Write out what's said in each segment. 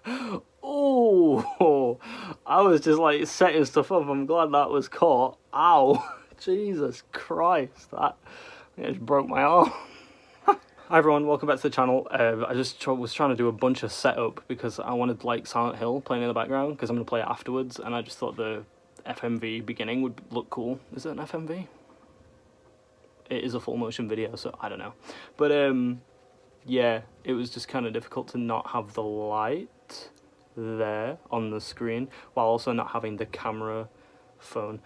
Oh, I was just like setting stuff up. I'm glad that was caught. Ow, Jesus Christ, that just broke my arm. Hi everyone, welcome back to the channel. I just was trying to do a bunch of setup because I wanted like Silent Hill playing in the background because I'm going to play it afterwards, and I just thought the FMV beginning would look cool. Is it an FMV? It is a full motion video, so I don't know. But yeah, it was just kind of difficult to not have the light there on the screen while also not having the camera phone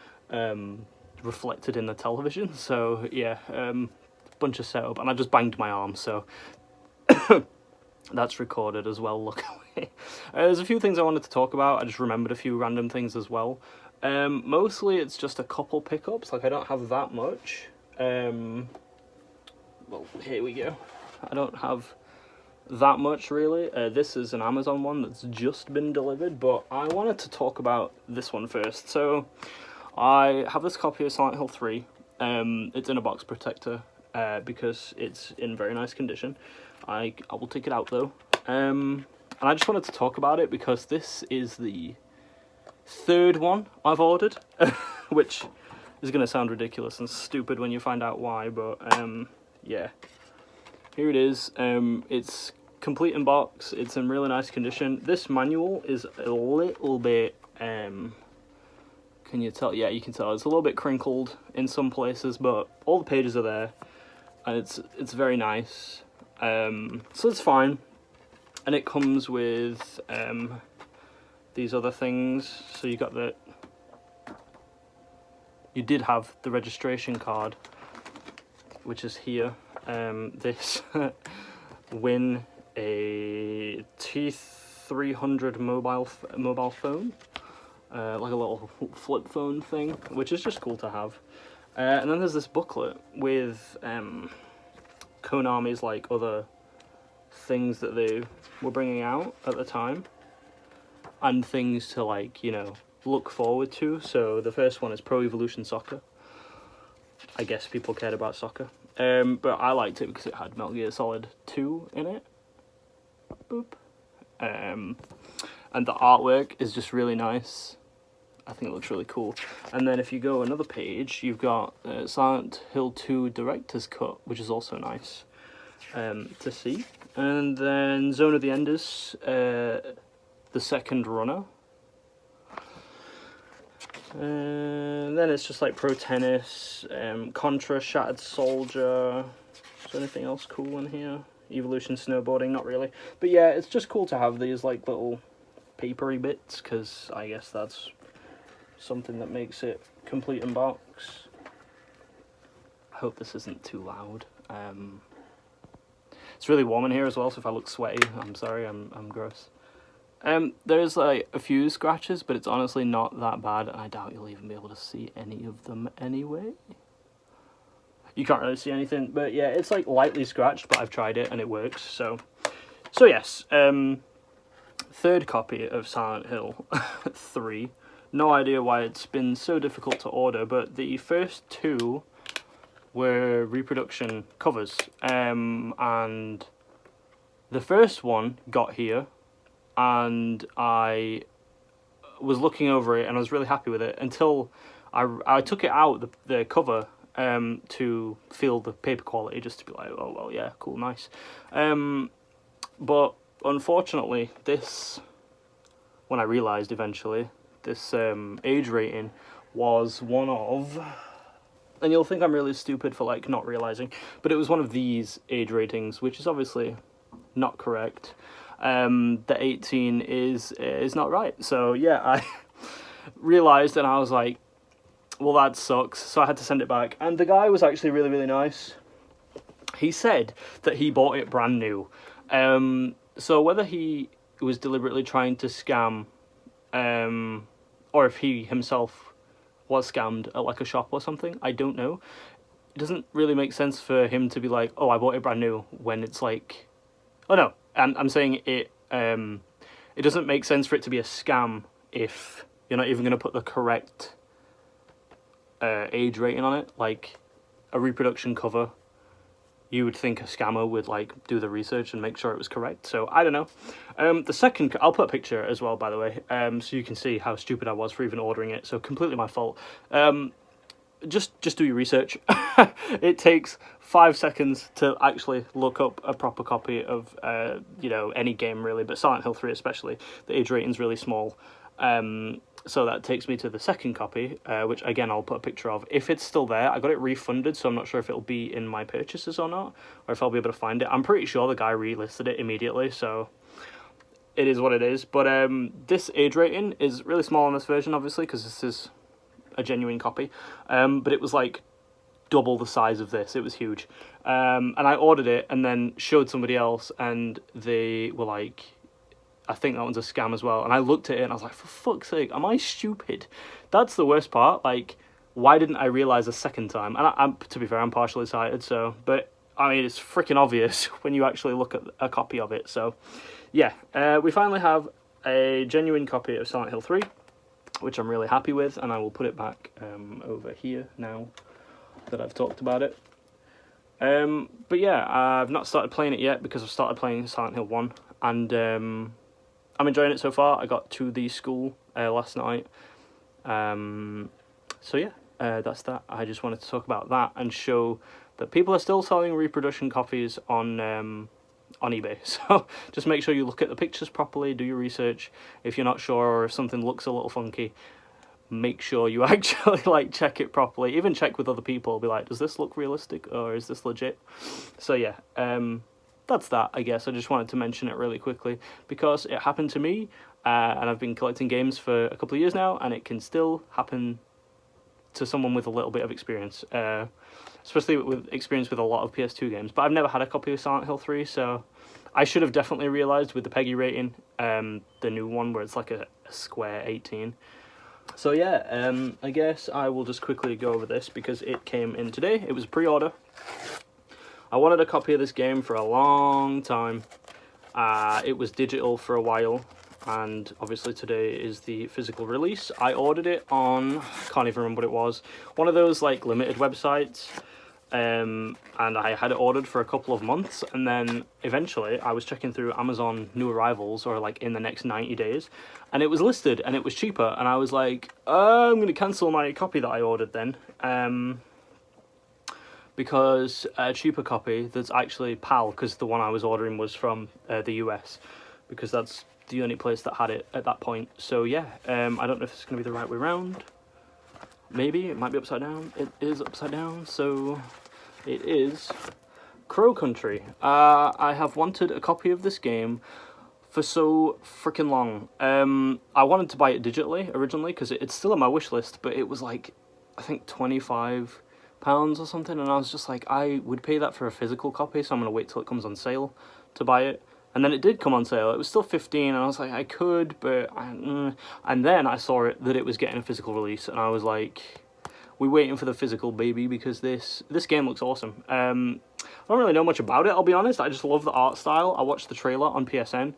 reflected in the television. So yeah, bunch of setup, and I just banged my arm, so that's recorded as well, luckily. There's a few things I wanted to talk about. I just remembered a few random things as well. Mostly it's just a couple pickups, like I don't have that much. Well, here we go. I don't have that much really. This is an Amazon one that's just been delivered, but I wanted to talk about this one first. So I have this copy of Silent Hill 3. It's in a box protector because it's in very nice condition. I will take it out though. And I just wanted to talk about it because this is the third one I've ordered, which is going to sound ridiculous and stupid when you find out why, but yeah. Here it is. It's complete in box. It's in really nice condition. This manual is a little bit, can you tell? Yeah, you can tell. It's a little bit crinkled in some places, but all the pages are there, and it's very nice. So it's fine. And it comes with these other things. So you got you did have the registration card, which is here. This win a T300 mobile phone, like a little flip phone thing, which is just cool to have. And then there's this booklet with Konami's like other things that they were bringing out at the time, and things to like, you know, look forward to. So the first one is Pro Evolution Soccer. I guess people cared about soccer. But I liked it because it had Metal Gear Solid 2 in it. Boop. And the artwork is just really nice. I think it looks really cool. And then if you go another page, you've got Silent Hill 2 Director's Cut, which is also nice to see. And then Zone of the Enders, the second runner. And then it's just like Pro Tennis, Contra, Shattered Soldier. Is there anything else cool in here? Evolution Snowboarding, not really. But yeah, it's just cool to have these like little papery bits, because I guess that's something that makes it complete in box. I hope this isn't too loud. It's really warm in here as well, so if I look sweaty, I'm sorry, I'm gross. There's like a few scratches, but it's honestly not that bad, and I doubt you'll even be able to see any of them anyway. You can't really see anything, but yeah, it's like lightly scratched, but I've tried it and it works, so yes. Third copy of Silent Hill 3. No idea why it's been so difficult to order, but the first two were reproduction covers, and the first one got here, and I was looking over it and I was really happy with it until I took it out, the cover, to feel the paper quality, just to be like, oh well, yeah, cool, nice. But unfortunately, this, when I realised eventually, this age rating was one of, and you'll think I'm really stupid for like not realising, but it was one of these age ratings, which is obviously not correct. The 18 is not right. So yeah, I realised and I was like, well, that sucks. So I had to send it back. And the guy was actually really, really nice. He said that he bought it brand new. So whether he was deliberately trying to scam, or if he himself was scammed at like a shop or something, I don't know. It doesn't really make sense for him to be like, oh, I bought it brand new, when it's like, oh no, I'm saying it, it doesn't make sense for it to be a scam if you're not even going to put the correct age rating on it. Like, a reproduction cover you would think a scammer would like do the research and make sure it was correct. So I don't know. The second, I'll put a picture as well, by the way, so you can see how stupid I was for even ordering it. So completely my fault. Just do your research. It takes 5 seconds to actually look up a proper copy of you know, any game really, but Silent Hill 3 especially. The age rating's really small. So that takes me to the second copy, which again I'll put a picture of. If it's still there, I got it refunded, so I'm not sure if it'll be in my purchases or not, or if I'll be able to find it. I'm pretty sure the guy relisted it immediately, so it is what it is. But this age rating is really small on this version, obviously, because this is a genuine copy. But it was like double the size of this. It was huge. And I ordered it and then showed somebody else, and they were like, I think that one's a scam as well. And I looked at it and I was like, for fuck's sake, am I stupid? That's the worst part. Like, why didn't I realise a second time? And I'm, to be fair, I'm partially sighted, so, but I mean, it's freaking obvious when you actually look at a copy of it. So yeah, we finally have a genuine copy of Silent Hill 3, which I'm really happy with, and I will put it back over here now that I've talked about it. But yeah, I've not started playing it yet because I've started playing Silent Hill 1, and I'm enjoying it so far. I got to the school last night. So yeah, that's that. I just wanted to talk about that and show that people are still selling reproduction copies on eBay. So just make sure you look at the pictures properly, do your research. If you're not sure, or if something looks a little funky, make sure you actually like check it properly. Even check with other people. Be like, does this look realistic or is this legit? So yeah, that's that, I guess. I just wanted to mention it really quickly because it happened to me, and I've been collecting games for a couple of years now, and it can still happen to someone with a little bit of experience, especially with experience with a lot of PS2 games. But I've never had a copy of Silent Hill 3, so I should have definitely realised with the PEGI rating, the new one where it's like a square 18. So yeah, I guess I will just quickly go over this because it came in today. It was a pre-order. I wanted a copy of this game for a long time. It was digital for a while, and obviously today is the physical release. I ordered it on, I can't even remember what it was, one of those like limited websites, and I had it ordered for a couple of months, and then eventually I was checking through Amazon new arrivals, or like in the next 90 days, and it was listed and it was cheaper, and I was like, I'm going to cancel my copy that I ordered then. Because a cheaper copy that's actually PAL, because the one I was ordering was from the US, because that's the only place that had it at that point. So yeah, I don't know if it's going to be the right way around. Maybe, it might be upside down. It is upside down, so it is Crow Country. I have wanted a copy of this game for so freaking long. I wanted to buy it digitally originally, because it's still on my wish list, but it was like, I think £25 or something, and I was just like, I would pay that for a physical copy, so I'm gonna wait till it comes on sale to buy it. And then it did come on sale. It was still 15, and I was like, I could, but and then I saw that it was getting a physical release, and I was like, we're waiting for the physical, baby, because this game looks awesome. I don't really know much about it, I'll be honest. I just love the art style. I watched the trailer on PSN.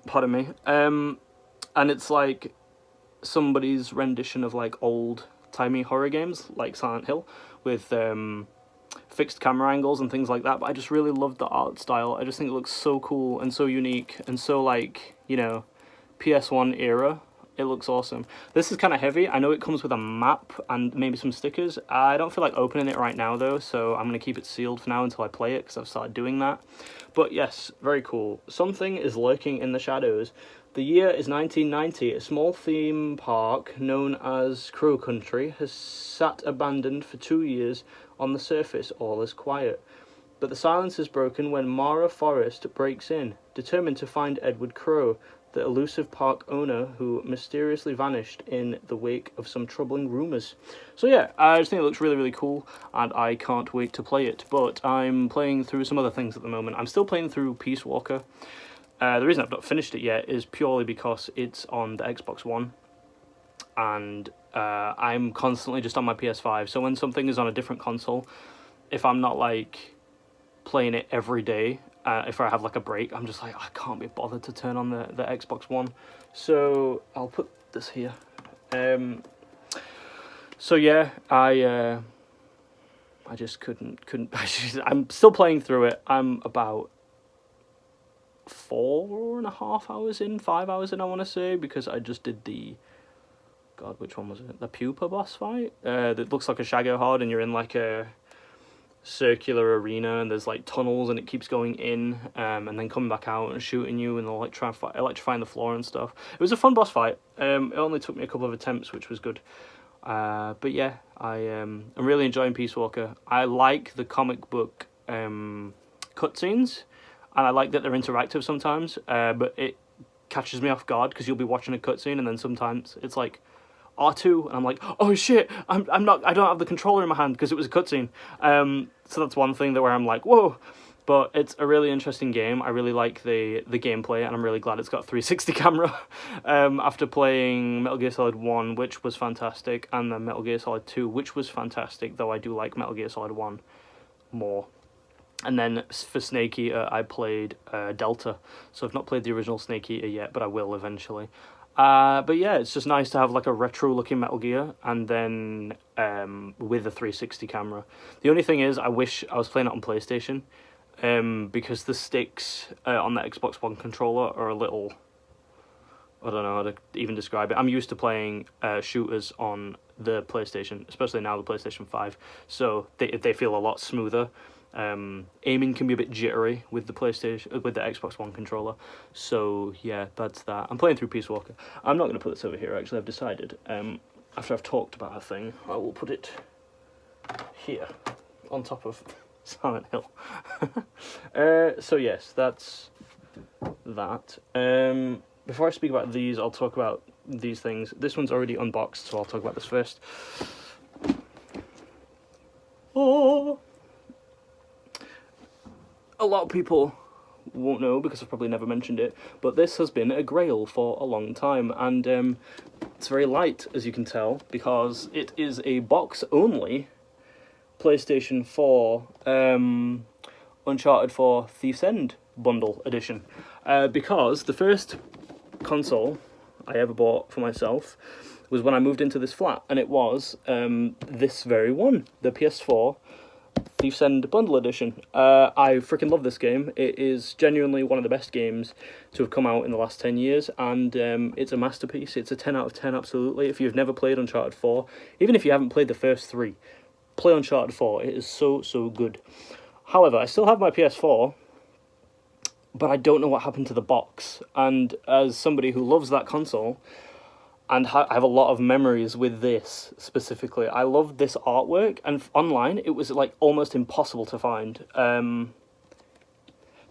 Pardon me. And it's like somebody's rendition of like old-timey horror games, like Silent Hill, with fixed camera angles and things like that, but I just really loved the art style. I just think it looks so cool and so unique and so, like, you know, PS1 era. It looks awesome. This is kind of heavy. I know it comes with a map and maybe some stickers. I don't feel like opening it right now though, so I'm going to keep it sealed for now until I play it, because I've started doing that. But yes, very cool. Something is lurking in the shadows. The year is 1990. A small theme park known as Crow Country has sat abandoned for 2 years. On the surface, all is quiet. But the silence is broken when Mara Forrest breaks in, determined to find Edward Crow, the elusive park owner who mysteriously vanished in the wake of some troubling rumours. So yeah, I just think it looks really, really cool, and I can't wait to play it. But I'm playing through some other things at the moment. I'm still playing through Peace Walker. The reason I've not finished it yet is purely because it's on the Xbox One, and I'm constantly just on my PS5, so when something is on a different console, if I'm not like playing it every day, if I have like a break, I'm just like, I can't be bothered to turn on the Xbox One. So I'll put this here. So yeah, I just couldn't. I'm still playing through it. I'm about 4.5 hours in, 5 hours in, I want to say, because I just did the, God, which one was it? The pupa boss fight? That looks like a Shago horde, and you're in like a circular arena, and there's like tunnels, and it keeps going in, and then coming back out and shooting you, and electrifying the floor and stuff. It was a fun boss fight. It only took me a couple of attempts, which was good. But yeah, I'm really enjoying Peace Walker. I like the comic book cutscenes, and I like that they're interactive sometimes, but it catches me off guard because you'll be watching a cutscene and then sometimes it's like R2 and I'm like, oh shit, I don't have the controller in my hand because it was a cutscene. So that's one thing where I'm like, whoa. But it's a really interesting game. I really like the gameplay, and I'm really glad it's got a 360 camera. After playing Metal Gear Solid 1, which was fantastic, and then Metal Gear Solid 2, which was fantastic, though I do like Metal Gear Solid 1 more. And then for Snake Eater, I played Delta. So I've not played the original Snake Eater yet, but I will eventually. But yeah, it's just nice to have like a retro-looking Metal Gear, and then with a 360 camera. The only thing is, I wish I was playing it on PlayStation, because the sticks on the Xbox One controller are a little... I don't know how to even describe it. I'm used to playing shooters on the PlayStation, especially now the PlayStation 5, so they feel a lot smoother. Aiming can be a bit jittery with the Xbox One controller. So yeah, that's that. I'm playing through Peace Walker. I'm not going to put this over here, actually. I've decided, after I've talked about a thing, I will put it here, on top of Silent Hill. So yes, that's that. Before I speak about these, I'll talk about these things. This one's already unboxed, so I'll talk about this first. Oh! A lot of people won't know because I've probably never mentioned it, but this has been a grail for a long time, and it's very light, as you can tell, because it is a box-only PlayStation 4 Uncharted 4 Thief's End bundle edition, because the first console I ever bought for myself was when I moved into this flat, and it was this very one, the PS4 Thief's End Bundle Edition. I freaking love this game. It is genuinely one of the best games to have come out in the last 10 years, and it's a masterpiece. It's a 10 out of 10, absolutely. If you've never played Uncharted 4, even if you haven't played the first 3, play Uncharted 4. It is so, so good. However, I still have my PS4, but I don't know what happened to the box, and as somebody who loves that console, and I have a lot of memories with this specifically. I loved this artwork, and online it was like almost impossible to find.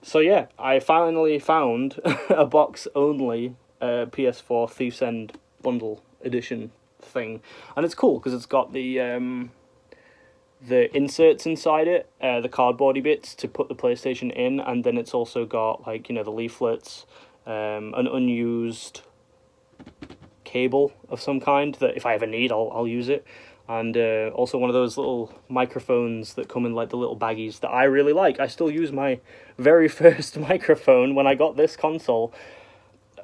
So yeah, I finally found a box-only PS4 Thief's End Bundle Edition thing, and it's cool because it's got the inserts inside it, the cardboardy bits to put the PlayStation in, and then it's also got like, you know, the leaflets, an unused cable of some kind that if I ever need, I'll use it, and also one of those little microphones that come in like the little baggies that I really like. I still use my very first microphone when I got this console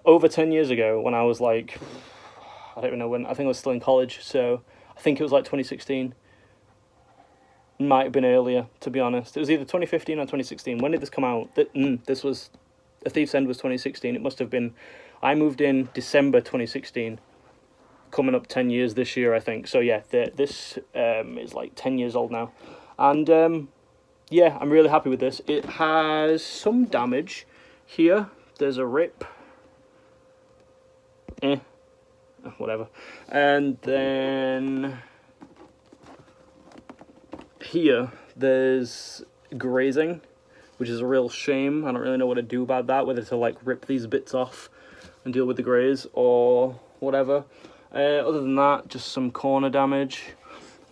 over 10 years ago, when I was like, I don't even know when, I think I was still in college, so I think it was like 2016. Might have been earlier, to be honest. It was either 2015 or 2016. When did this come out? This was, A Thief's End was 2016. It must have been, I moved in December 2016, coming up 10 years this year, I think. So yeah, this is like 10 years old now. And yeah, I'm really happy with this. It has some damage here. There's a rip. Whatever. And then here, there's grazing, which is a real shame. I don't really know what to do about that, whether to like rip these bits off and deal with the graze or whatever. Other than that, just some corner damage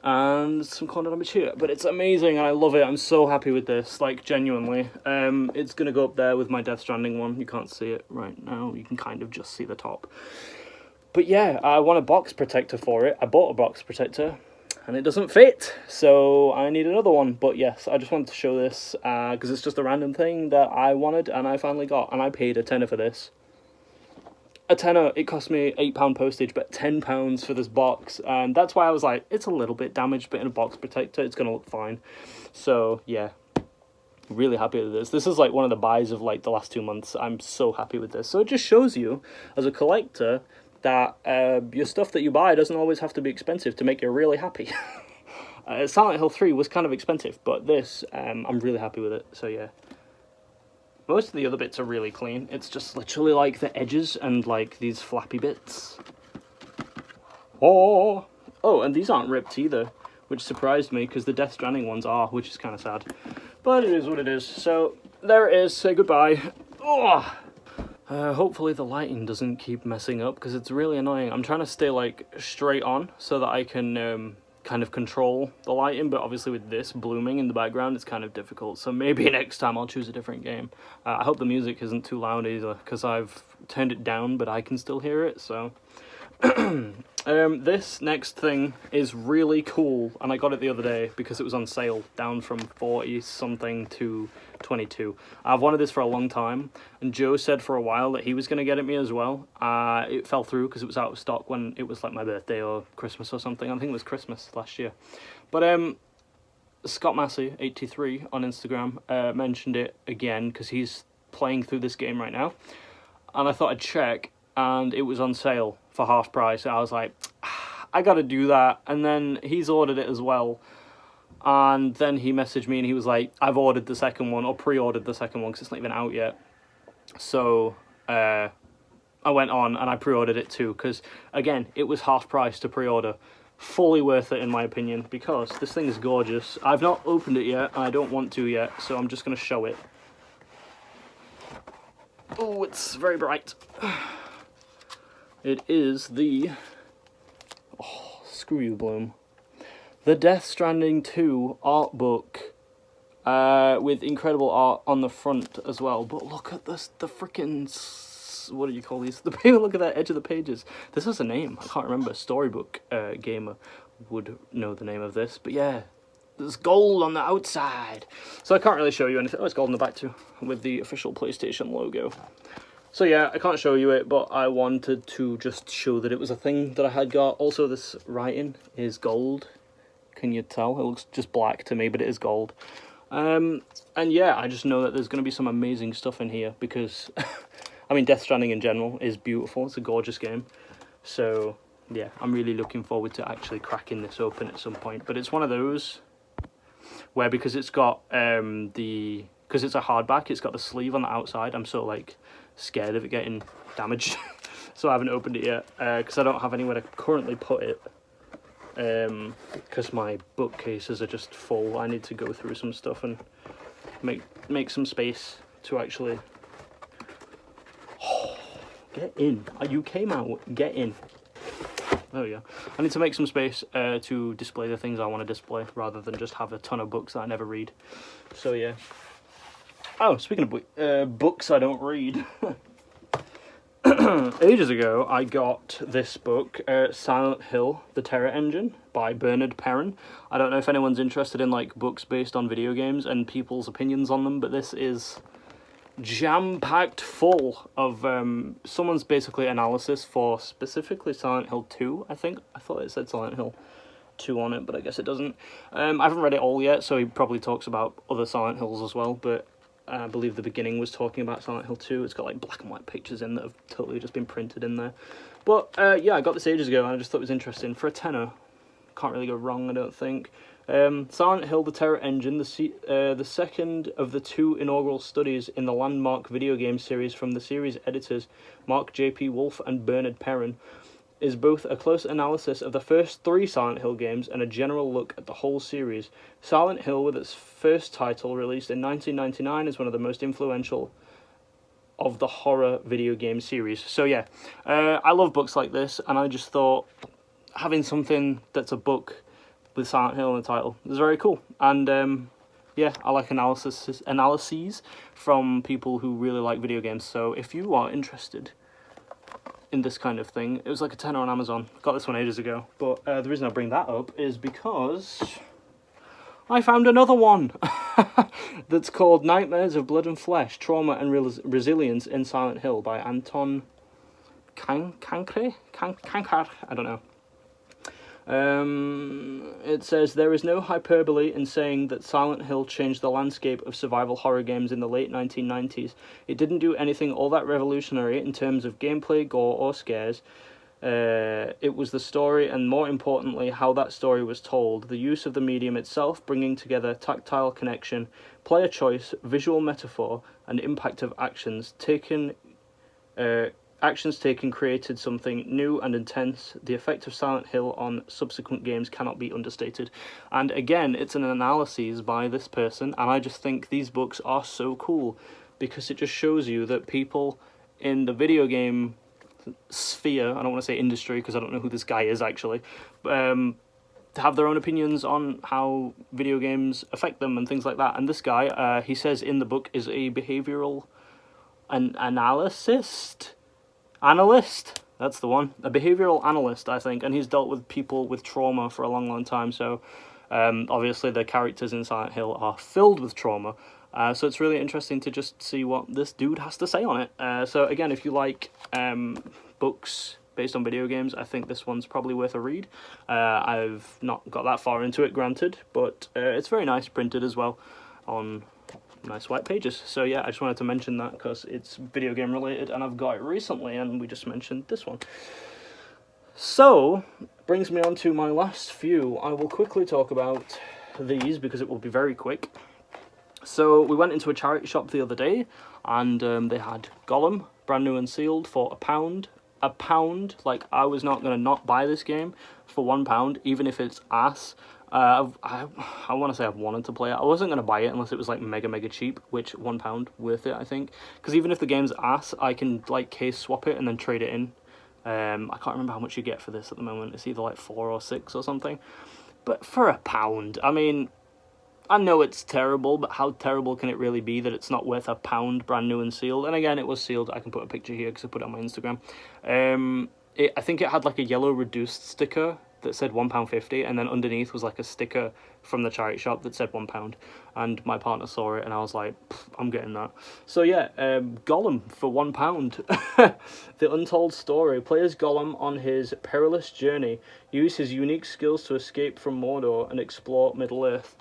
and some corner damage here. But it's amazing and I love it. I'm so happy with this, like genuinely. It's going to go up there with my Death Stranding one. You can't see it right now. You can kind of just see the top. But yeah, I want a box protector for it. I bought a box protector and it doesn't fit, so I need another one. But yes, I just wanted to show this because it's just a random thing that I wanted and I finally got, and I paid a tenner for this. a tenner, it cost me £8 postage, but £10 for this box, and that's why I was like, it's a little bit damaged, but in a box protector, it's gonna look fine. So yeah, really happy with this. This is like one of the buys of like the last 2 months. I'm so happy with this. So it just shows you, as a collector, that your stuff that you buy doesn't always have to be expensive to make you really happy. Silent Hill 3 was kind of expensive, but this, I'm really happy with it. So yeah. Most of the other bits are really clean. It's just literally like the edges and like these flappy bits. Oh, and these aren't ripped either, which surprised me because the Death Stranding ones are, which is kind of sad. But it is what it is. So there it is. Say goodbye. Oh. Hopefully the lighting doesn't keep messing up because it's really annoying. I'm trying to stay like straight on so that I can kind of control the lighting, but obviously with this blooming in the background it's kind of difficult, so maybe next time I'll choose a different game. I hope the music isn't too loud either, because I've turned it down but I can still hear it, so... This next thing is really cool, and I got it the other day because it was on sale, down from 40 something to 22. I've wanted this for a long time, and Joe said for a while that he was going to get it me as well. It fell through because it was out of stock when it was like my birthday or Christmas or something. I think it was Christmas last year. But Scott Massey 83 on Instagram mentioned it again because he's playing through this game right now, and I thought I'd check, and it was on sale for half price. I was like, I gotta do that. And then he's ordered it as well, and then he messaged me and he was like, I've ordered the second one, or pre-ordered the second one because it's not even out yet. So I went on and I pre-ordered it too, because again, it was half price to pre-order. Fully worth it in my opinion, because this thing is gorgeous. I've not opened it yet and I don't want to yet, so I'm just gonna show it. Oh, it's very bright. It is the... Oh, screw you, Bloom. The Death Stranding 2 art book, with incredible art on the front as well. But look at this, the freaking... What do you call these? The people, look at that edge of the pages. This has a name. I can't remember. Storybook Gamer would know the name of this. But yeah, there's gold on the outside. So I can't really show you anything. Oh, it's gold on the back too, with the official PlayStation logo. So yeah, I can't show you it, but I wanted to just show that it was a thing that I had got. Also, this writing is gold. Can you tell? It looks just black to me, but it is gold. And yeah, I just know that there's going to be some amazing stuff in here, because, I mean, Death Stranding in general is beautiful. It's a gorgeous game. So yeah, I'm really looking forward to actually cracking this open at some point. But it's one of those where, because it's got because it's a hardback, it's got the sleeve on the outside, I'm sort of like scared of it getting damaged. So I haven't opened it yet, because I don't have anywhere to currently put it, because my bookcases are just full. I need to go through some stuff and make some space to actually... Oh, get in. You came out, get in. There we go. I need to make some space to display the things I want to display, rather than just have a ton of books that I never read. So yeah. Oh, speaking of books I don't read. Ages ago, I got this book, Silent Hill, The Terror Engine, by Bernard Perrin. I don't know if anyone's interested in like books based on video games and people's opinions on them, but this is jam-packed full of someone's basically analysis for specifically Silent Hill 2, I think. I thought it said Silent Hill 2 on it, but I guess it doesn't. I haven't read it all yet, so he probably talks about other Silent Hills as well, but I believe the beginning was talking about Silent Hill 2. It's got like black and white pictures in that have totally just been printed in there. But yeah, I got this ages ago and I just thought it was interesting. For a tenner, can't really go wrong, I don't think. Silent Hill, The Terror Engine, the second of the 2 inaugural studies in the landmark video game series from the series editors Mark J.P. Wolfe and Bernard Perrin, is both a close analysis of the first 3 Silent Hill games and a general look at the whole series. Silent Hill, with its first title released in 1999, is one of the most influential of the horror video game series. So yeah, I love books like this, and I just thought having something that's a book with Silent Hill in the title is very cool. And yeah, I like analyses from people who really like video games. So if you are interested in this kind of thing, it was like a tenner on Amazon. Got this one ages ago, but the reason I bring that up is because I found another one that's called Nightmares of Blood and Flesh, Trauma and Resilience in Silent Hill by Anton Kankar, I don't know. It says, there is no hyperbole in saying that Silent Hill changed the landscape of survival horror games in the late 1990s. It didn't do anything all that revolutionary in terms of gameplay, gore, or scares. It was the story, and more importantly, how that story was told. The use of the medium itself, bringing together tactile connection, player choice, visual metaphor, and impact of actions taken created something new and intense. The effect of Silent Hill on subsequent games cannot be understated. And again, it's an analysis by this person, and I just think these books are so cool because it just shows you that people in the video game sphere, I don't want to say industry because I don't know who this guy is actually, have their own opinions on how video games affect them and things like that. And this guy, he says in the book, is a behavioral analyst, that's the one, a behavioral analyst, I think, and he's dealt with people with trauma for a long time, so obviously the characters in Silent Hill are filled with trauma, so it's really interesting to just see what this dude has to say on it. So again, if you like books based on video games, I think this one's probably worth a read. I've not got that far into it, granted, but it's very nice printed as well on nice white pages. So yeah, I just wanted to mention that because it's video game related and I've got it recently, and we just mentioned this one. So, brings me on to my last few. I will quickly talk about these because it will be very quick. So we went into a charity shop the other day, and they had Gollum, brand new and sealed, for £1. Like, I was not going to not buy this game for £1, even if it's ass. I want to say I've wanted to play it. I wasn't going to buy it unless it was like mega cheap, which £1 worth it, I think. Because even if the game's ass, I can like case swap it and then trade it in. I can't remember how much you get for this at the moment. It's either like 4 or 6 or something. But for £1, I mean, I know it's terrible, but how terrible can it really be that it's not worth £1 brand new and sealed? And again, it was sealed. I can put a picture here because I put it on my Instagram. I think it had like a yellow reduced sticker that said £1.50, and then underneath was like a sticker from the charity shop that said £1, and my partner saw it and I was like, I'm getting that. So yeah, Gollum for £1. The untold story. Players Gollum on his perilous journey use his unique skills to escape from Mordor and explore Middle-earth.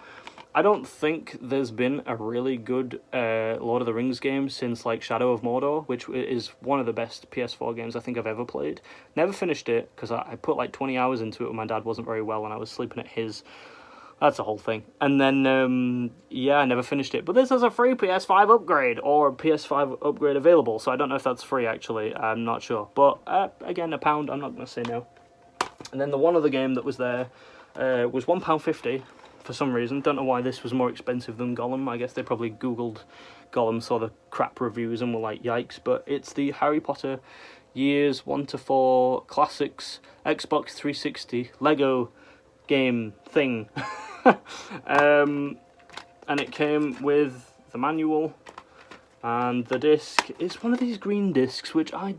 I don't think there's been a really good Lord of the Rings game since like Shadow of Mordor, which is one of the best PS4 games I think I've ever played. Never finished it because I put like 20 hours into it when my dad wasn't very well and I was sleeping at his. That's a whole thing. And then, yeah, I never finished it. But this is a free PS5 upgrade, or PS5 upgrade available, so I don't know if that's free actually, I'm not sure. But again, £1, I'm not going to say no. And then the one other game that was there was £1.50. For some reason, don't know why this was more expensive than Gollum. I guess they probably googled Gollum, saw the crap reviews and were like, yikes. But it's the Harry Potter Years 1 to 4 Classics Xbox 360 Lego game thing. And it came with the manual and the disc. It's one of these green discs, which I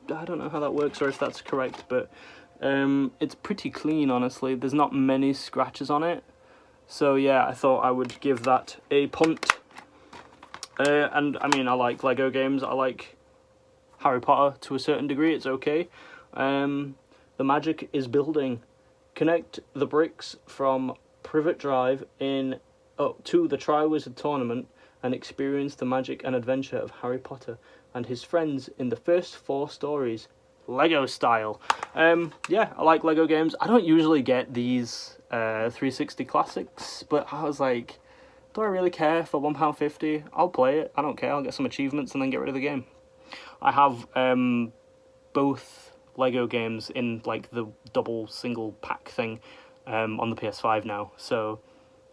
don't know how that works or if that's correct, but it's pretty clean, honestly. There's not many scratches on it. So yeah, I thought I would give that a punt. And I mean, I like Lego games. I like Harry Potter to a certain degree. It's okay. The magic is building. Connect the bricks from Privet Drive to the Triwizard Tournament and experience the magic and adventure of Harry Potter and his friends in the first 4 stories, Lego style. Yeah, I like Lego games. I don't usually get these 360 classics, but I was like, do I really care for £1.50? I'll play it. I don't care. I'll get some achievements and then get rid of the game. I have both Lego games in like the double single pack thing on the PS5 now. So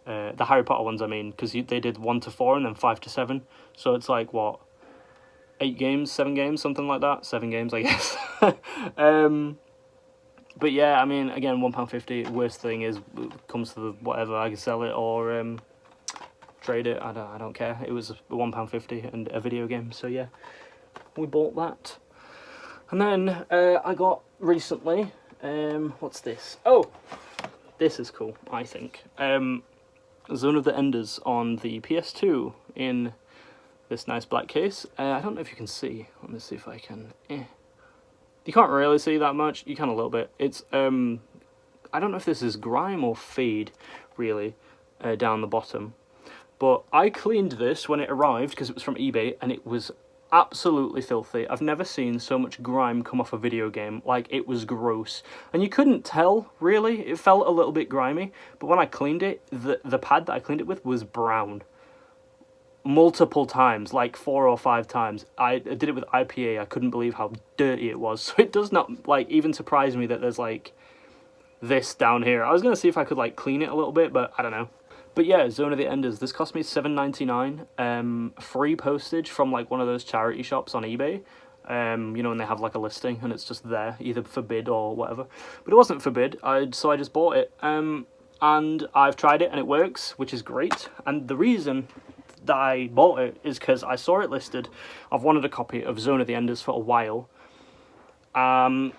the Harry Potter ones, I mean, because they did 1 to 4 and then 5 to 7. So it's like what, 8 games, 7 games, something like that. 7 games, I guess. But yeah, I mean, again, £1.50. Worst thing is, it comes to the whatever, I can sell it or trade it. I don't care. It was £1.50 and a video game, so yeah, we bought that. And then I got recently, what's this? Oh, this is cool, I think. Zone of the Enders on the PS2 in this nice black case. I don't know if you can see. Let me see if I can. You can't really see that much. You can a little bit. It's I don't know if this is grime or fade, really, down the bottom. But I cleaned this when it arrived because it was from eBay, and it was absolutely filthy. I've never seen so much grime come off a video game. Like, it was gross. And you couldn't tell, really. It felt a little bit grimy. But when I cleaned it, the pad that I cleaned it with was brown. Multiple times, like 4 or 5 times. I did it with IPA. I couldn't believe how dirty it was. So it does not, like, even surprise me that there's, like, this down here. I was going to see if I could, like, clean it a little bit, but I don't know. But yeah, Zone of the Enders. This cost me $7.99. Free postage from like one of those charity shops on eBay. You know, when they have like a listing and it's just there, either for bid or whatever. But it wasn't for bid, so I just bought it. And I've tried it and it works, which is great. And the reason that I bought it is because I saw it listed. I've wanted a copy of Zone of the Enders for a while. And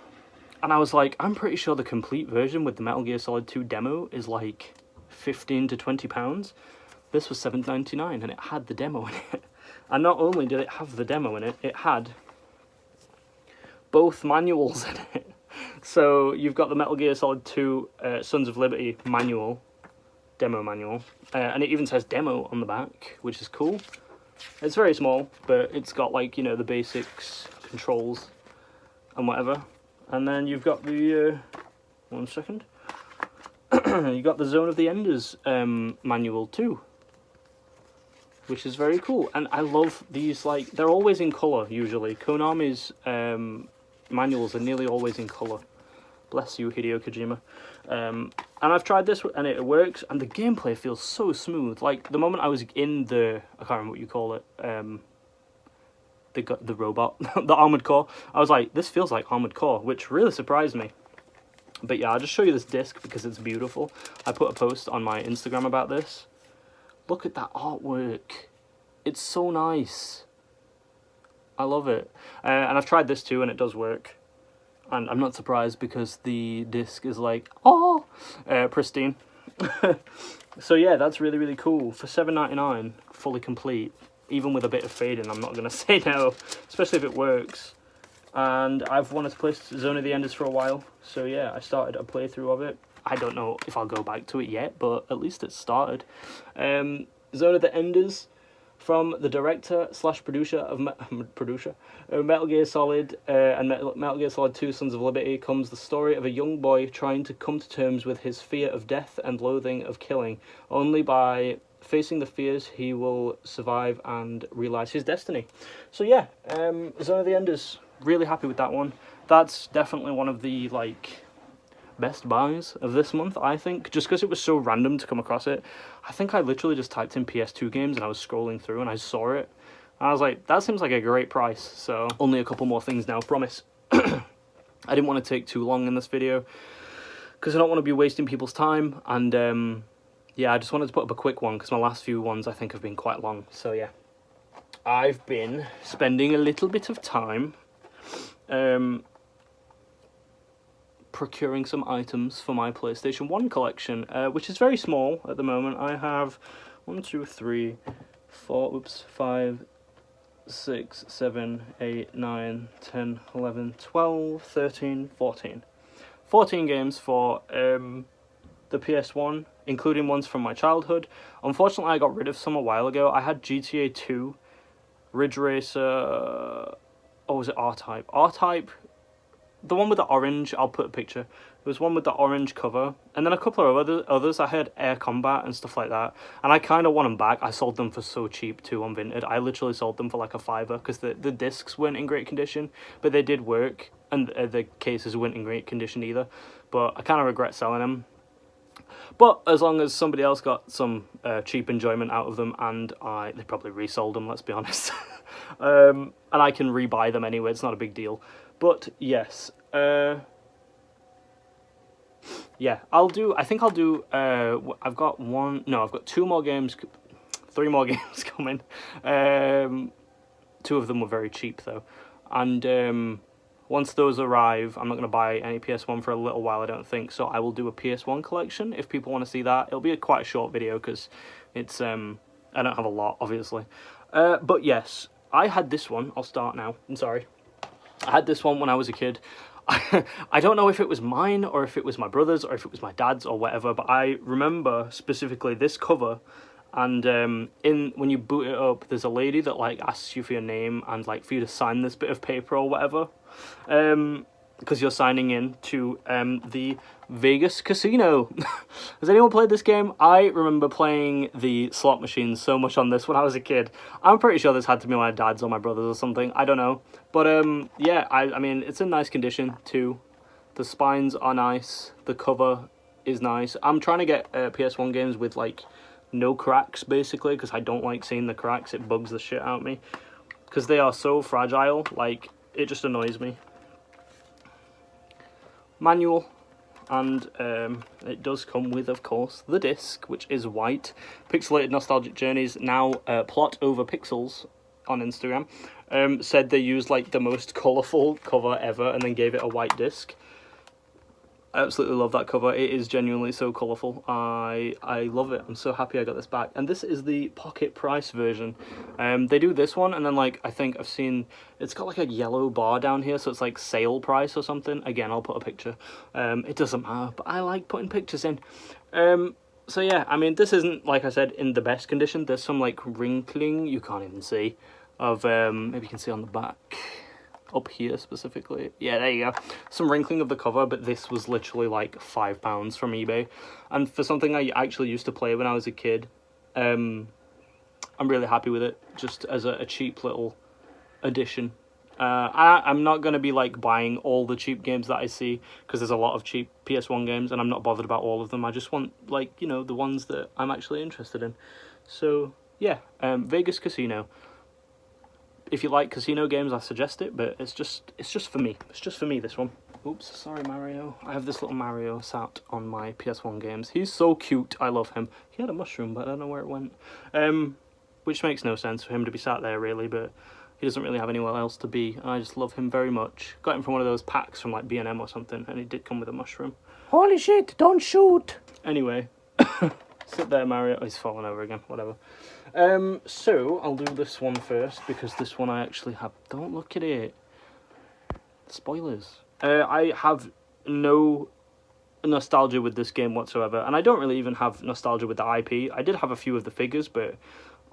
I was like, I'm pretty sure the complete version with the Metal Gear Solid 2 demo is like £15 to £20. This was $7.99 and it had the demo in it. And not only did it have the demo in it, it had both manuals in it. So you've got the Metal Gear Solid 2 Sons of Liberty manual, demo manual, and it even says demo on the back, which is cool. It's very small, but it's got like, you know, the basics, controls and whatever. And then you've got the one second. You got the Zone of the Enders manual too, which is very cool. And I love these, like, they're always in colour usually. Konami's manuals are nearly always in colour. Bless you, Hideo Kojima. And I've tried this and it works, and the gameplay feels so smooth. Like, the moment I was in the, I can't remember what you call it, the robot, the Armored Core, I was like, this feels like Armored Core, which really surprised me. But yeah, I'll just show you this disc because it's beautiful. I put a post on my Instagram about this. Look at that artwork. It's so nice. I love it. And I've tried this too, and it does work. And I'm not surprised because the disc is like, oh, pristine. So yeah, that's really, really cool. For $7.99, fully complete. Even with a bit of fading, I'm not going to say no. Especially if it works. And I've wanted to play Zone of the Enders for a while, so yeah, I started a playthrough of it. I don't know if I'll go back to it yet, but at least it started. Zone of the Enders, from the director / producer of Metal Gear Solid and Metal Gear Solid 2 Sons of Liberty, comes the story of a young boy trying to come to terms with his fear of death and loathing of killing. Only by facing the fears he will survive and realise his destiny. So yeah, Zone of the Enders. Really happy with that one. That's definitely one of the, like, best buys of this month, I think. Just because it was so random to come across it. I think I literally just typed in PS2 games and I was scrolling through and I saw it. And I was like, that seems like a great price. So, only a couple more things now, promise. I didn't want to take too long in this video because I don't want to be wasting people's time. And, yeah, I just wanted to put up a quick one because my last few ones I think have been quite long. So, yeah. I've been spending a little bit of time procuring some items for my PlayStation 1 collection, which is very small at the moment. I have 5, 6, 7, 8, 9, 10, 11, 12, 13, 14. 14 games for the PS1, including ones from my childhood. Unfortunately, I got rid of some a while ago. I had GTA 2, Ridge Racer... Oh, was it R-Type? R-Type, the one with the orange, I'll put a picture. There was one with the orange cover. And then a couple of others. I had Air Combat and stuff like that. And I kind of want them back. I sold them for so cheap too on Vinted. I literally sold them for like a $5 because the discs weren't in great condition. But they did work. And the cases weren't in great condition either. But I kind of regret selling them. But as long as somebody else got some cheap enjoyment out of them, and they probably resold them, let's be honest. And I can rebuy them anyway, it's not a big deal. But yes, yeah, I think I'll do, I've got 2 more games, 3 more games coming. 2 of them were very cheap though. And once those arrive, I'm not going to buy any PS1 for a little while, I don't think. So I will do a PS1 collection if people want to see that. It'll be quite a short video because it's, I don't have a lot, obviously. But yes, I had this one. I'll start now. I'm sorry. I had this one when I was a kid. I don't know if it was mine or if it was my brother's or if it was my dad's or whatever, but I remember specifically this cover. And when you boot it up, there's a lady that like asks you for your name and like for you to sign this bit of paper or whatever, because you're signing in to the Vegas casino. Has anyone played this game? I remember playing the slot machines so much on this when I was a kid. I'm pretty sure this had to be my dad's or my brother's or something. I don't know, but yeah, I mean it's in nice condition too. The spines are nice. The cover is nice. I'm trying to get PS1 games with like no cracks basically, because I don't like seeing the cracks. It bugs the shit out of me because they are so fragile. Like, it just annoys me. Manual, and it does come with, of course, the disc, which is white. Pixelated Nostalgic Journeys, now Plot Over Pixels on Instagram, said they used like the most colourful cover ever and then gave it a white disc. I absolutely love that cover. It is genuinely so colourful. I love it. I'm so happy I got this back. And this is the pocket price version. They do this one, and then like I think I've seen it's got like a yellow bar down here, so it's like sale price or something. Again, I'll put a picture. It doesn't matter, but I like putting pictures in. So yeah, I mean this isn't, like I said, in the best condition. There's some like wrinkling you can't even see of maybe you can see on the back. Up here specifically, yeah, there you go, some wrinkling of the cover, but this was literally like £5 from eBay, and for something I actually used to play when I was a kid, I'm really happy with it, just as a cheap little addition. I'm not going to be like buying all the cheap games that I see, because there's a lot of cheap PS1 games and I'm not bothered about all of them. I just want, like, you know, the ones that I'm actually interested in. So yeah, Vegas Casino. If you like casino games, I suggest it, but it's just for me. It's just for me, this one. Oops, sorry, Mario. I have this little Mario sat on my PS1 games. He's so cute. I love him. He had a mushroom, but I don't know where it went. Which makes no sense for him to be sat there, really, but he doesn't really have anywhere else to be. I just love him very much. Got him from one of those packs from, like, B&M or something, and he did come with a mushroom. Holy shit, don't shoot! Anyway. Sit there, Mario. Oh, he's fallen over again. Whatever. So, I'll do this one first, because this one I actually have... Don't look at it. Spoilers. I have no nostalgia with this game whatsoever, and I don't really even have nostalgia with the IP. I did have a few of the figures, but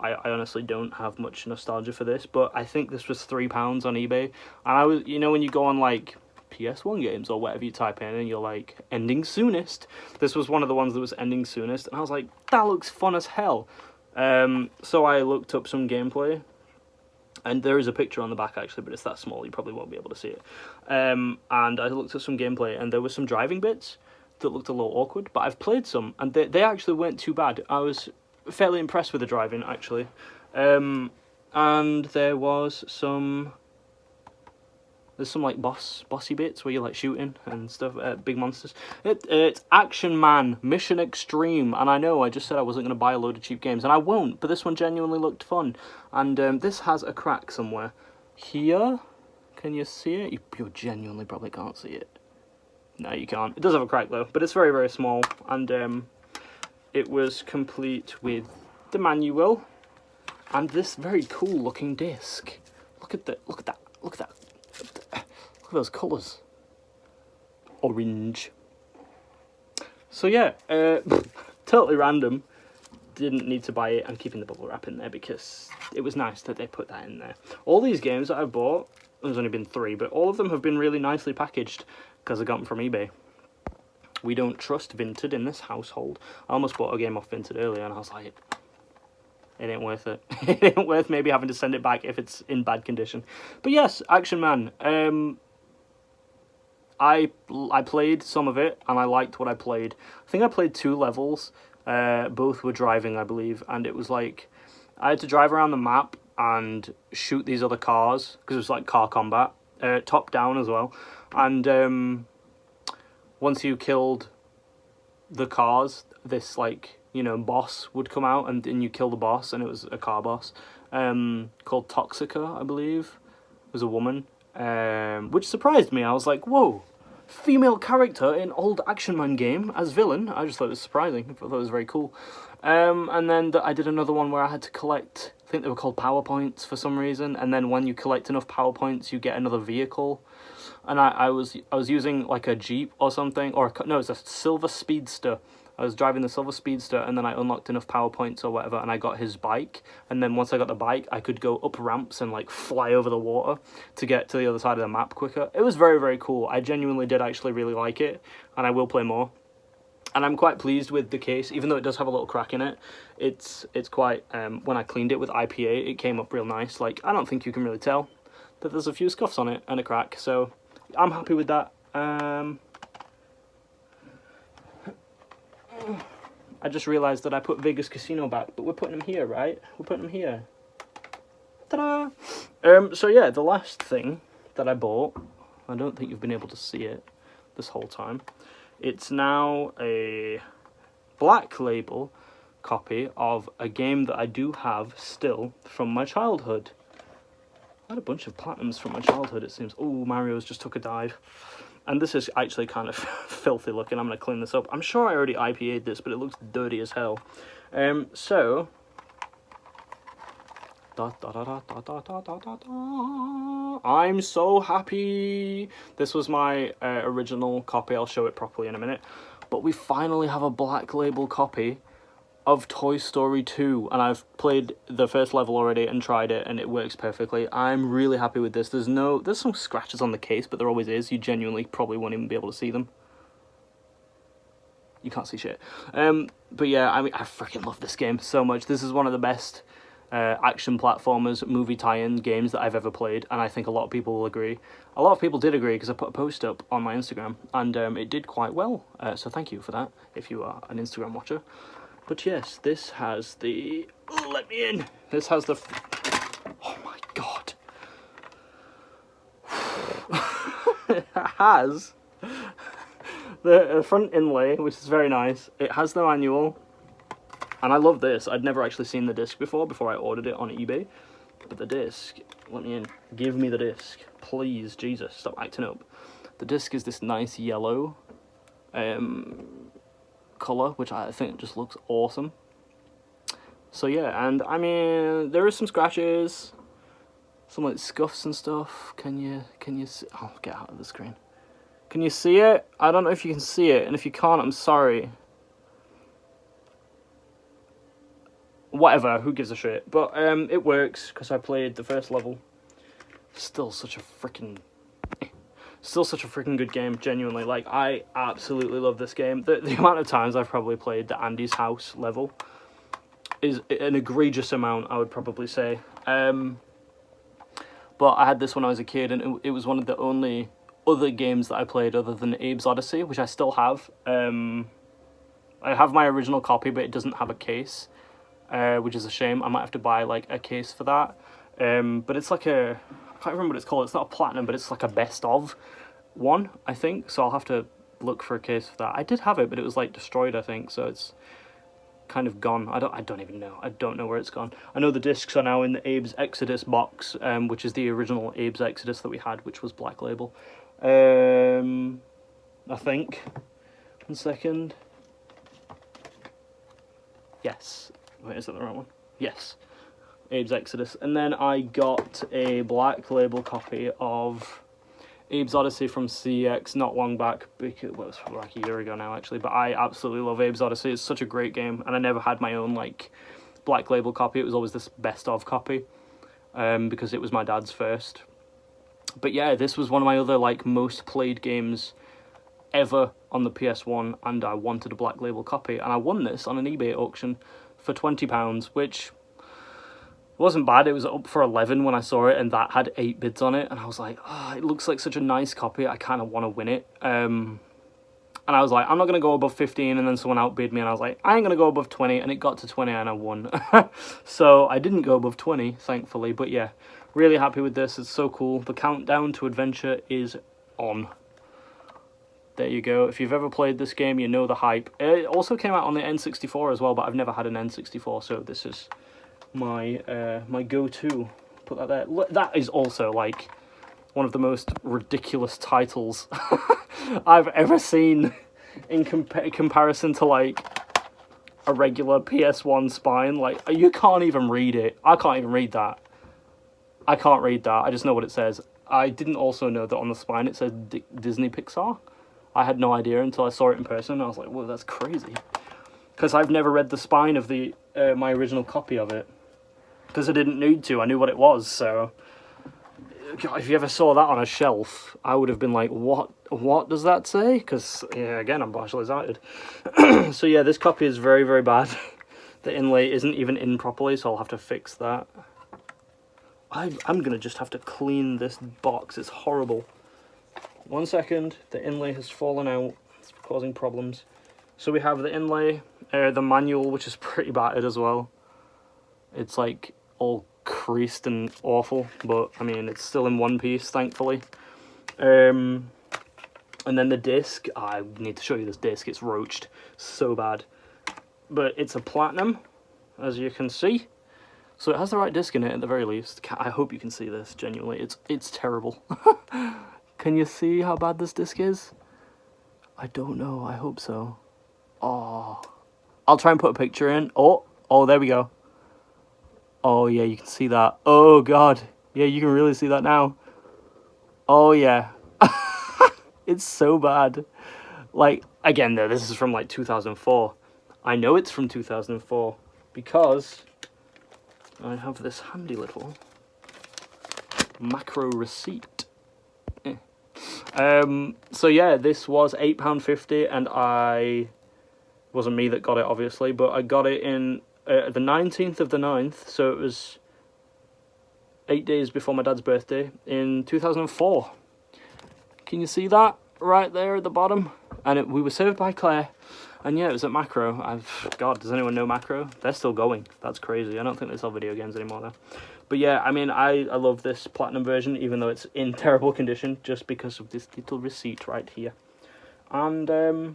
I honestly don't have much nostalgia for this, but I think this was £3 on eBay, and I was, you know, when you go on, like, PS1 games or whatever you type in and you're like, ending soonest, this was one of the ones that was ending soonest, and I was like, that looks fun as hell. So I looked up some gameplay, and there is a picture on the back actually, but it's that small you probably won't be able to see it. And I looked at some gameplay, and there were some driving bits that looked a little awkward, but I've played some, and they actually weren't too bad. I was fairly impressed with the driving, actually. And there was some... There's some like bossy bits where you're like shooting and stuff, big monsters. It's Action Man Mission Extreme, and I know I just said I wasn't going to buy a load of cheap games, and I won't, but this one genuinely looked fun. And this has a crack somewhere. Here, can you see it? You genuinely probably can't see it. No, you can't. It does have a crack though, but it's very, very small, and it was complete with the manual and this very cool looking disc. Look at that. Look at that. Look at those colours. Orange. So yeah, totally random. Didn't need to buy it. I'm keeping the bubble wrap in there because it was nice that they put that in there. All these games that I've bought, there's only been 3, but all of them have been really nicely packaged because I got them from eBay. We don't trust Vinted in this household. I almost bought a game off Vinted earlier and I was like, it ain't worth it. It ain't worth maybe having to send it back if it's in bad condition. But yes, Action Man. I played some of it and I liked what I played. I think I played 2 levels. Both were driving, I believe, and it was like I had to drive around the map and shoot these other cars because it was like car combat, top down as well. And once you killed the cars, this like, you know, boss would come out, and you kill the boss, and it was a car boss called Toxica, I believe. It was a woman, which surprised me. I was like, whoa, female character in old Action Man game as villain. I just thought it was surprising. I thought it was very cool. And then I did another one where I had to collect think they were called PowerPoints for some reason, and then when you collect enough PowerPoints, you get another vehicle. And I was using like a Jeep or something, or no, it's a Silver Speedster. I was driving the Silver Speedster, and then I unlocked enough PowerPoints or whatever, and I got his bike. And then once I got the bike, I could go up ramps and like fly over the water to get to the other side of the map quicker. It was very, very cool. I genuinely did actually really like it, and I will play more. And I'm quite pleased with the case, even though it does have a little crack in it. It's quite, when I cleaned it with IPA, it came up real nice. Like, I don't think you can really tell that there's a few scuffs on it and a crack, so I'm happy with that. I just realised that I put Vegas Casino back, but we're putting them here, right? We're putting them here. Ta-da! So yeah, the last thing that I bought, I don't think you've been able to see it this whole time. It's now a Black Label copy of a game that I do have still from my childhood. I had a bunch of platinums from my childhood, it seems. Oh, Mario's just took a dive. And this is actually kind of filthy looking. I'm going to clean this up. I'm sure I already IPA'd this, but it looks dirty as hell. So... I'm so happy! This was my original copy. I'll show it properly in a minute. But we finally have a Black Label copy of Toy Story 2, and I've played the first level already and tried it, and it works perfectly. I'm really happy with this. There's some scratches on the case, but there always is. You genuinely probably won't even be able to see them. You can't see shit. But yeah, I mean, I freaking love this game so much. This is one of the best action platformers, movie tie-in games that I've ever played, and I think a lot of people will agree. A lot of people did agree, because I put a post up on my Instagram, and it did quite well. So thank you for that, if you are an Instagram watcher. But yes, this has the... let me in! This has the... oh my god. It has the front inlay, which is very nice. It has the manual. And I love this. I'd never actually seen the disc before I ordered it on eBay. But the disc... let me in. Give me the disc. Please, Jesus, stop acting up. The disc is this nice yellow... colour, which I think just looks awesome. So yeah, and I mean, there is some scratches, some like scuffs and stuff. Can you see? Oh, get out of the screen. Can you see it? I don't know if you can see it, and if you can't, I'm sorry. Whatever, who gives a shit? But it works, because I played the first level. Still such a freaking good game, genuinely. Like, I absolutely love this game. The amount of times I've probably played the Andy's house level is an egregious amount, I would probably say. But I had this when I was a kid, and it was one of the only other games that I played other than Abe's Odyssey, which I still have. I have my original copy, but it doesn't have a case, which is a shame. I might have to buy, like, a case for that. But it's like a... I can't remember what it's called. It's not a platinum, but it's like a best of one, I think. So I'll have to look for a case for that. I did have it, but it was like destroyed, I think. So it's kind of gone. I don't even know. I don't know where it's gone. I know the discs are now in the Abe's Exodus box, which is the original Abe's Exodus that we had, which was Black Label. I think. 1 second. Yes. Wait, is that the right one? Yes. Abe's Exodus. And then I got a Black Label copy of Abe's Odyssey from CEX not long back, because well, it was like a year ago now actually, but I absolutely love Abe's Odyssey. It's such a great game, and I never had my own like Black Label copy. It was always this best of copy, because it was my dad's first. But yeah, this was one of my other like most played games ever on the PS1, and I wanted a Black Label copy, and I won this on an eBay auction for £20, which wasn't bad. It was up for 11 when I saw it, and that had 8 bids on it, and I was like, oh, it looks like such a nice copy, I kind of want to win it. And I was like, I'm not going to go above 15, and then someone outbid me, and I was like, I ain't going to go above 20, and it got to 20, and I won. So I didn't go above 20, thankfully, but yeah, really happy with this. It's so cool. The countdown to adventure is on. There you go. If you've ever played this game, you know the hype. It also came out on the N64 as well, but I've never had an N64, so this is my my go-to. Put that there. That is also like one of the most ridiculous titles I've ever seen in comparison to like a regular PS1 spine. Like, you can't even read it. I can't even read that. I can't read that. I just know what it says. I didn't also know that on the spine it said Disney Pixar. I had no idea until I saw it in person. I was like, whoa, that's crazy. Because I've never read the spine of the my original copy of it. Because I didn't need to. I knew what it was, so... God, if you ever saw that on a shelf, I would have been like, what does that say? Because, yeah, again, I'm partially sighted. So yeah, this copy is very, very bad. The inlay isn't even in properly, so I'll have to fix that. I'm going to just have to clean this box. It's horrible. 1 second. The inlay has fallen out. It's causing problems. So we have the inlay, the manual, which is pretty battered as well. It's like all creased and awful, but I mean, it's still in one piece, thankfully. And then the disc. I need to show you this disc. It's roached so bad. But it's a platinum, as you can see. So it has the right disc in it at the very least. I hope you can see this, genuinely. It's terrible. Can you see how bad this disc is? I don't know. I hope so. Oh. I'll try and put a picture in. Oh, there we go. Oh, yeah, you can see that. Oh, God. Yeah, you can really see that now. Oh, yeah. It's so bad. Like, again, though, this is from, like, 2004. I know it's from 2004 because I have this handy little macro receipt. So, yeah, this was £8.50, and it wasn't me that got it, obviously, but I got it in... the 19th of the 9th, so it was 8 days before my dad's birthday, in 2004. Can you see that right there at the bottom? And we were served by Claire, and yeah, it was at Macro. God, does anyone know Macro? They're still going. That's crazy. I don't think they sell video games anymore though. But yeah, I mean, I love this platinum version, even though it's in terrible condition, just because of this little receipt right here. And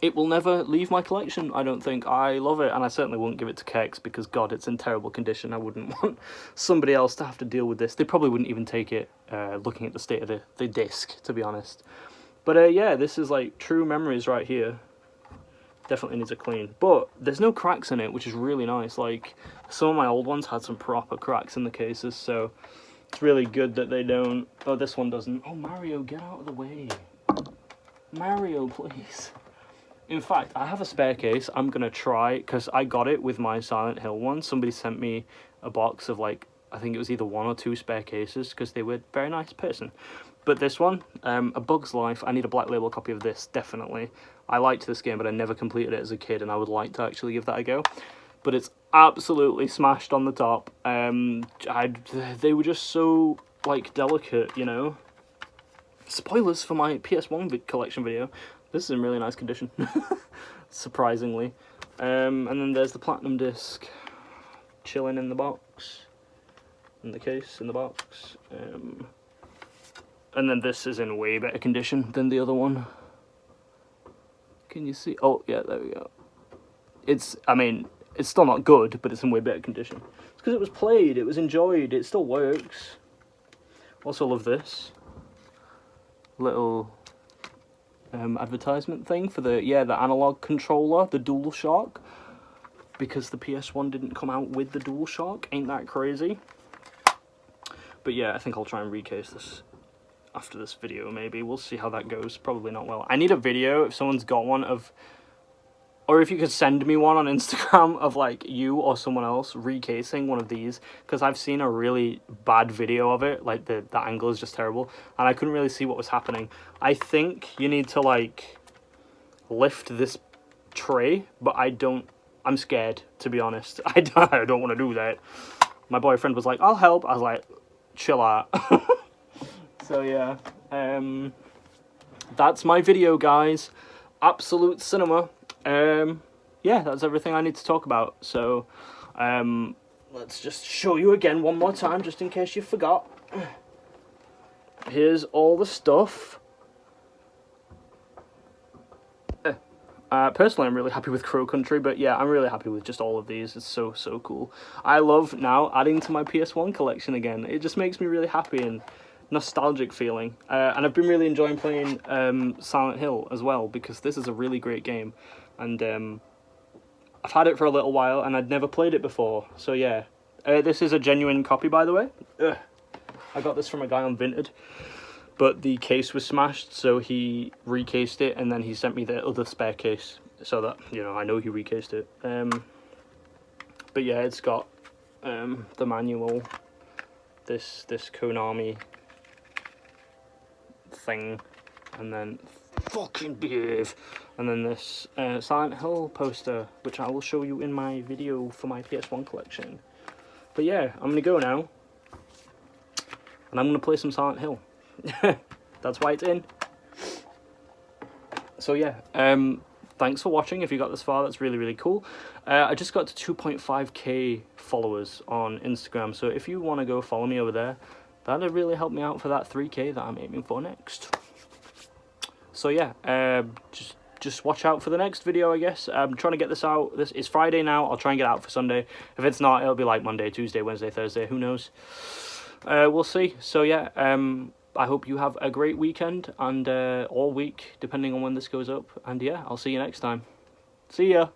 it will never leave my collection, I don't think. I love it, and I certainly wouldn't give it to Kex because, God, it's in terrible condition. I wouldn't want somebody else to have to deal with this. They probably wouldn't even take it, looking at the state of the disc, to be honest. But, yeah, this is, like, true memories right here. Definitely needs a clean. But there's no cracks in it, which is really nice. Like, some of my old ones had some proper cracks in the cases, so it's really good that they don't... Oh, this one doesn't. Oh, Mario, get out of the way. Mario, please. In fact, I have a spare case. I'm going to try, because I got it with my Silent Hill one. Somebody sent me a box of, like, I think it was either 1 or 2 spare cases, because they were a very nice person. But this one, A Bug's Life, I need a black label copy of this, definitely. I liked this game, but I never completed it as a kid, and I would like to actually give that a go. But it's absolutely smashed on the top. They were just so, like, delicate, you know? Spoilers for my PS1 collection video. This is in really nice condition, surprisingly. And then there's the platinum disc, chilling in the box, in the case, in the box. And then this is in way better condition than the other one. Can you see? Oh, yeah, there we go. I mean, it's still not good, but it's in way better condition. It's because it was played, it was enjoyed, it still works. Also love this little advertisement thing for the analog controller, the DualShock, because the PS1 didn't come out with the DualShock. Ain't that crazy? But yeah, I think I'll try and recase this after this video, maybe. We'll see how that goes. Probably not well. I need a video, if someone's got one of... Or if you could send me one on Instagram of, like, you or someone else recasing one of these. Because I've seen a really bad video of it. Like, the angle is just terrible. And I couldn't really see what was happening. I think you need to, like, lift this tray. But I'm scared, to be honest. I don't want to do that. My boyfriend was like, I'll help. I was like, chill out. So, yeah. That's my video, guys. Absolute cinema. Yeah, that's everything I need to talk about. So, let's just show you again one more time, just in case you forgot. Here's all the stuff. Personally, I'm really happy with Crow Country, but yeah, I'm really happy with just all of these. It's so, so cool. I love now adding to my PS1 collection again. It just makes me really happy and nostalgic feeling. And I've been really enjoying playing Silent Hill as well, because this is a really great game. And I've had it for a little while and I'd never played it before. So yeah, this is a genuine copy, by the way. I got this from a guy on Vinted, but the case was smashed, so he recased it and then he sent me the other spare case so that, you know, I know he recased it. But yeah, it's got the manual, this Konami thing, and then fucking behave, and then this Silent Hill poster, which I will show you in my video for my PS1 collection. But yeah, I'm gonna go now, and I'm gonna play some Silent Hill. That's why it's in. So yeah, thanks for watching. If you got this far, that's really, really cool. I just got to 2.5k followers on Instagram, so if you want to go follow me over there, that'd really help me out for that 3k that I'm aiming for next. So yeah, just watch out for the next video, I guess. I'm trying to get this out. This is Friday now. I'll try and get it out for Sunday. If it's not, it'll be like Monday, Tuesday, Wednesday, Thursday. Who knows? We'll see. So yeah, I hope you have a great weekend and all week, depending on when this goes up. And yeah, I'll see you next time. See ya.